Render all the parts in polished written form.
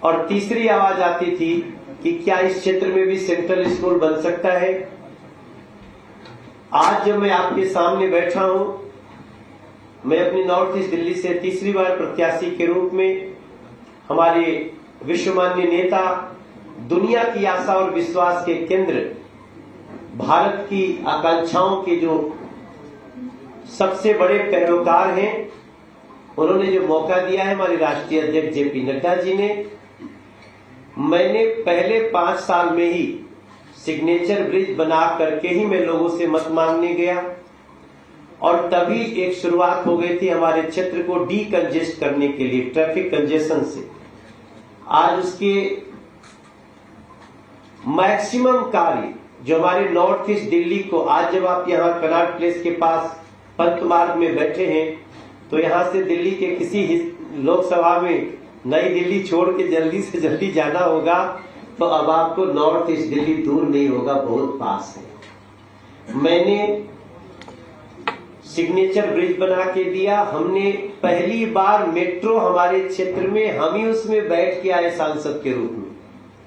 और तीसरी आवाज आती थी कि क्या इस क्षेत्र में भी सेंट्रल स्कूल बन सकता है। आज जब मैं आपके सामने बैठा हूं, मैं अपनी नॉर्थ ईस्ट दिल्ली से तीसरी बार प्रत्याशी के रूप में हमारे विश्वमान्य नेता, दुनिया की आशा और विश्वास के केंद्र, भारत की आकांक्षाओं के जो सबसे बड़े पैरोकार हैं, उन्होंने जो मौका दिया है हमारे राष्ट्रीय अध्यक्ष जेपी नड्डा जी ने, मैंने पहले 5 साल में ही सिग्नेचर ब्रिज बना करके ही मैं लोगों से मत मांगने गया और तभी एक शुरुआत हो गई थी हमारे क्षेत्र को डीकंजेस्ट करने के लिए, ट्रैफिक कंजेशन से। आज उसके मैक्सिमम कार्य जो हमारे नॉर्थ ईस्ट दिल्ली को, आज जब आप यहाँ कनाट प्लेस के पास पंत मार्ग में बैठे हैं तो यहाँ से दिल्ली के किसी लोकसभा में नई दिल्ली छोड़ के जल्दी से जल्दी जाना होगा तो अब आपको नॉर्थ ईस्ट दिल्ली दूर नहीं होगा, बहुत पास है। मैंने सिग्नेचर ब्रिज बना के दिया। हमने पहली बार मेट्रो हमारे क्षेत्र में, हम ही उसमें बैठ के आए सांसद के रूप में।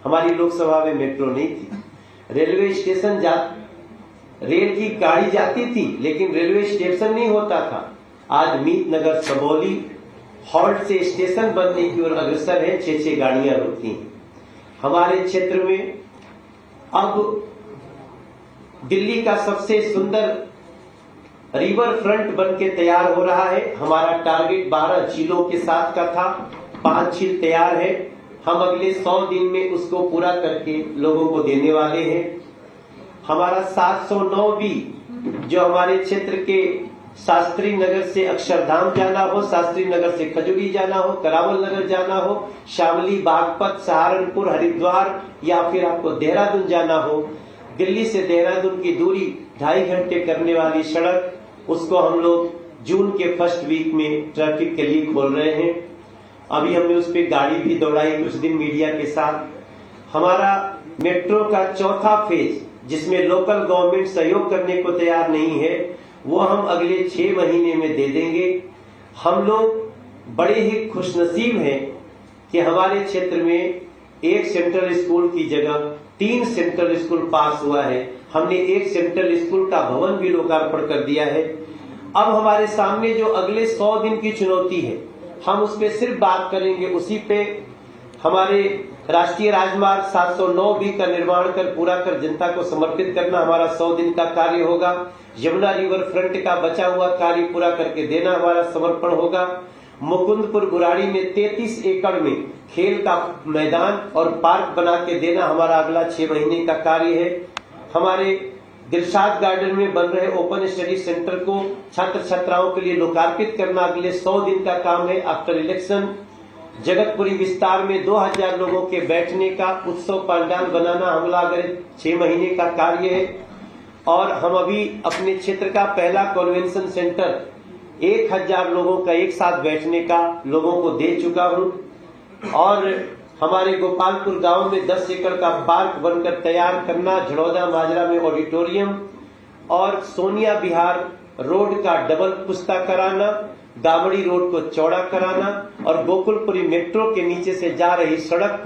हमारी लोकसभा में मेट्रो नहीं थी। रेलवे स्टेशन रेल की गाड़ी जाती थी लेकिन रेलवे स्टेशन नहीं होता था। आज मीत नगर सबौली हॉल्ट से स्टेशन बनने की ओर अग्रसर है, 6-6 गाड़ियां रुकती हैं। हमारे क्षेत्र में अब दिल्ली का सबसे सुंदर रिवर फ्रंट बन के तैयार हो रहा है। हमारा टारगेट 12 झीलों के साथ का था, 5 झील तैयार है। हम अगले 100 दिन में उसको पूरा करके लोगों को देने वाले हैं। हमारा 709 भी जो हमारे क्षेत्र के शास्त्री नगर से अक्षरधाम जाना हो, शास्त्री नगर से खजुरी जाना हो, करावल नगर जाना हो, शामली, बागपत, सहारनपुर, हरिद्वार या फिर आपको देहरादून जाना हो, दिल्ली से देहरादून की दूरी 2.5 घंटे करने वाली सड़क, उसको हम लोग जून के फर्स्ट वीक में ट्रैफिक के लिए खोल रहे हैं। अभी हमने उस पर गाड़ी भी दौड़ाई कुछ दिन मीडिया के साथ। हमारा मेट्रो का 4था फेज जिसमें लोकल गवर्नमेंट सहयोग करने को तैयार नहीं है, वो हम अगले 6 महीने में दे देंगे। हम लोग बड़े ही खुशनसीब हैं कि हमारे क्षेत्र में एक सेंट्रल स्कूल की जगह 3 सेंट्रल स्कूल पास हुआ है। हमने एक सेंट्रल स्कूल का भवन भी लोकार्पण कर दिया है। अब हमारे सामने जो अगले 100 दिन की चुनौती है, हम उस पे सिर्फ बात करेंगे, उसी पे हमारे राष्ट्रीय राजमार्ग 709 भी का निर्माण कर पूरा कर जनता को समर्पित करना हमारा 100 दिन का कार्य होगा। यमुना रिवर फ्रंट का बचा हुआ कार्य पूरा करके देना हमारा समर्पण होगा। मुकुंदपुर बुराड़ी में 33 एकड़ में खेल का मैदान और पार्क बना के देना हमारा अगला 6 महीने का कार्य है। हमारे दिलशाद गार्डन में बन रहे ओपन स्टडी सेंटर को छात्र छात्राओं के लिए लोकार्पित करना अगले 100 दिन का काम है। आफ्टर इलेक्शन जगतपुरी विस्तार में 2000 लोगों के बैठने का उत्सव पंडाल बनाना हमारा अगले 6 महीने का कार्य है। और हम अभी अपने क्षेत्र का पहला कन्वेंशन सेंटर 1000 लोगों का एक साथ बैठने का लोगों को दे चुका हूं। और हमारे गोपालपुर गांव में 10 एकड़ का पार्क बनकर तैयार करना, झड़ौदा माजरा में ऑडिटोरियम और सोनिया बिहार रोड का डबल पुस्ता कराना, दावड़ी रोड को चौड़ा कराना और गोकुलपुरी मेट्रो के नीचे से जा रही सड़क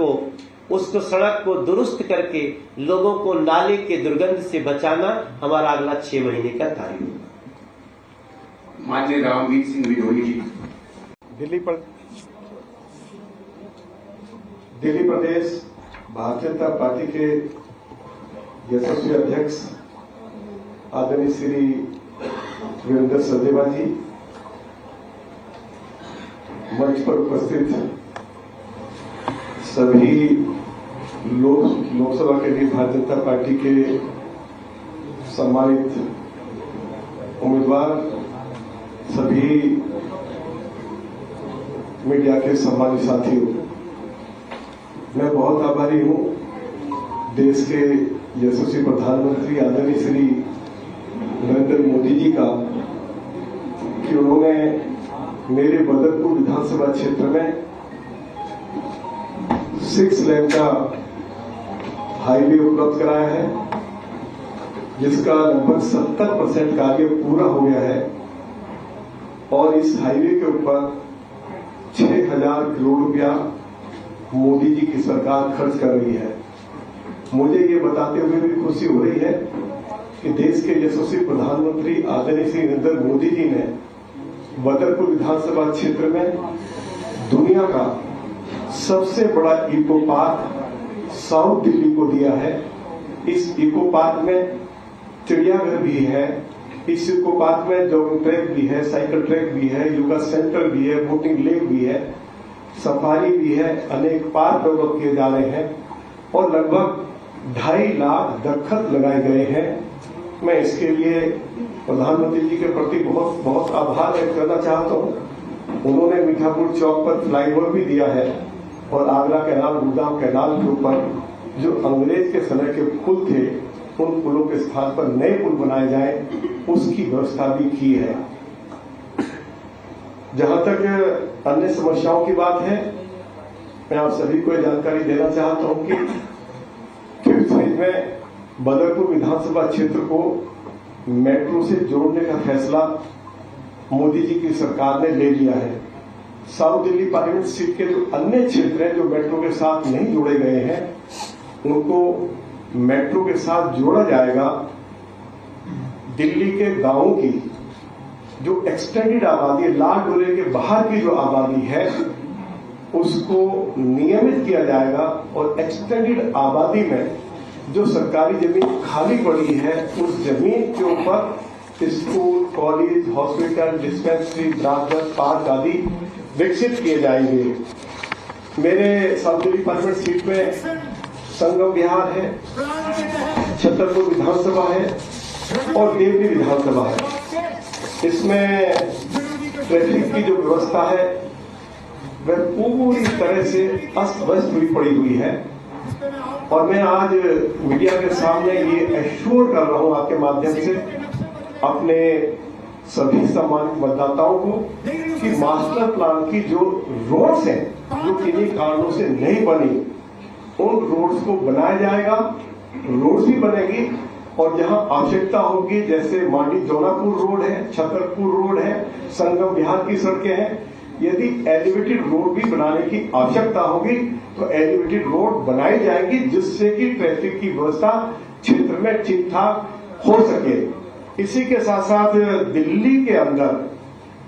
को दुरुस्त करके लोगों को नाले के दुर्गंध से बचाना हमारा अगला 6 महीने का कार्य है। माननीय रामवीर सिंह विधोई जी। दिल्ली प्रदेश भारतीय जनता पार्टी के यशस्वी अध्यक्ष आदरणीय श्री वीरेंद्र सचदेवा जी, मंच पर उपस्थित सभी लोकसभा के लिए भारतीय जनता पार्टी के सम्मानित उम्मीदवार, सभी मीडिया के सम्मानित साथियों, मैं बहुत आभारी हूं देश के यशस्वी प्रधानमंत्री आदरणीय श्री नरेंद्र मोदी जी का कि उन्होंने मेरे बदरपुर विधानसभा क्षेत्र में 6 लेन का हाईवे उपलब्ध कराया है, जिसका लगभग 70% कार्य पूरा हो गया है। और इस हाईवे के ऊपर 6000 करोड़ रुपया मोदी जी की सरकार खर्च कर रही है। मुझे ये बताते हुए भी खुशी हो रही है कि देश के यशस्वी प्रधानमंत्री आदरणीय श्री नरेंद्र मोदी जी ने बदरपुर विधानसभा क्षेत्र में दुनिया का सबसे बड़ा इको पार्क साउथ दिल्ली को दिया है। इस इको पार्क में चिड़ियाघर भी है, इस इको पार्क में जॉगिंग ट्रैक भी है, साइकिल ट्रैक भी है, योगा सेंटर भी है, बोटिंग लेक भी है, सफारी भी है, अनेक पार्क डेवलप किए जा रहे हैं और लगभग 2.5 लाख दरख्त लगाए गए हैं। मैं इसके लिए प्रधानमंत्री जी के प्रति बहुत बहुत आभार व्यक्त करना चाहता हूँ। उन्होंने मीठापुर चौक पर फ्लाईओवर भी दिया है और आगरा कैनाल, गुड़गांव कैनाल के ऊपर जो अंग्रेज के समय के पुल थे, उन पुलों के स्थान पर नए पुल बनाए जाए, उसकी व्यवस्था भी की है। जहां तक अन्य समस्याओं की बात है, मैं आप सभी को जानकारी देना चाहता हूं कि फिर फेज में बदरपुर विधानसभा क्षेत्र को मेट्रो से जोड़ने का फैसला मोदी जी की सरकार ने ले लिया है। साउथ दिल्ली पार्लियामेंट सीट के जो अन्य क्षेत्र हैं जो मेट्रो के साथ नहीं जोड़े गए हैं, उनको मेट्रो के साथ जोड़ा जाएगा। दिल्ली के गांवों की जो एक्सटेंडेड आबादी है, लाल डोले के बाहर की जो आबादी है, उसको नियमित किया जाएगा और एक्सटेंडेड आबादी में जो सरकारी जमीन खाली पड़ी है, उस जमीन के ऊपर स्कूल, कॉलेज, हॉस्पिटल, डिस्पेंसरी, ब्रांचर, पार्क आदि विकसित किए जाएंगे। मेरे साउथ दिल्ली पार्लियामेंट सीट में संगम विहार है, छतरपुर विधानसभा है और देवरी विधानसभा है। इसमें ट्रैफिक की जो व्यवस्था है वह पूरी तरह से अस्त व्यस्त हुई पड़ी हुई है और मैं आज मीडिया के सामने ये एश्योर कर रहा हूं आपके माध्यम से अपने सभी सम्मानित मतदाताओं को कि मास्टर प्लान की जो रोड्स हैं जो किन्हीं कारणों से नहीं बनी, उन रोड्स को बनाया जाएगा, रोड्स भी बनेगी और जहां आवश्यकता होगी, जैसे मांडी जौनापुर रोड है, छतरपुर रोड है, संगम विहार की सड़कें हैं, यदि एलिवेटेड रोड भी बनाने की आवश्यकता होगी तो एलिवेटेड रोड बनाई जाएंगी, जिससे कि ट्रैफिक की व्यवस्था क्षेत्र में ठीक ठाक हो सके। इसी के साथ साथ दिल्ली के अंदर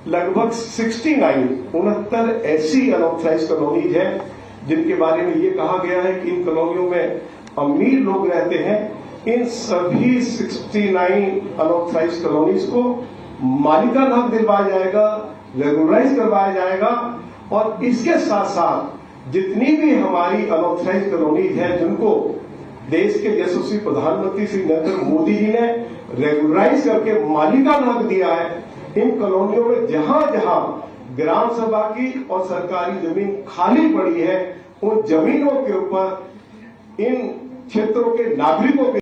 लगभग 69 ऐसी अनऑथराइज्ड कॉलोनीज है जिनके बारे में ये कहा गया है कि इन कॉलोनियों में अमीर लोग रहते हैं। इन सभी 69 अनऑथराइज्ड कॉलोनीज को मालिकाना हक दिलवाया जाएगा, रेगुलराइज करवाया जाएगा और इसके साथ साथ जितनी भी हमारी अनऑथराइज्ड कॉलोनीज है जिनको देश के यशस्वी प्रधानमंत्री श्री नरेंद्र मोदी जी ने रेगुलराइज करके मालिकाना हक दिया है, इन कॉलोनियों में जहां जहां ग्राम सभा की और सरकारी जमीन खाली पड़ी है, उन जमीनों के ऊपर इन क्षेत्रों के नागरिकों के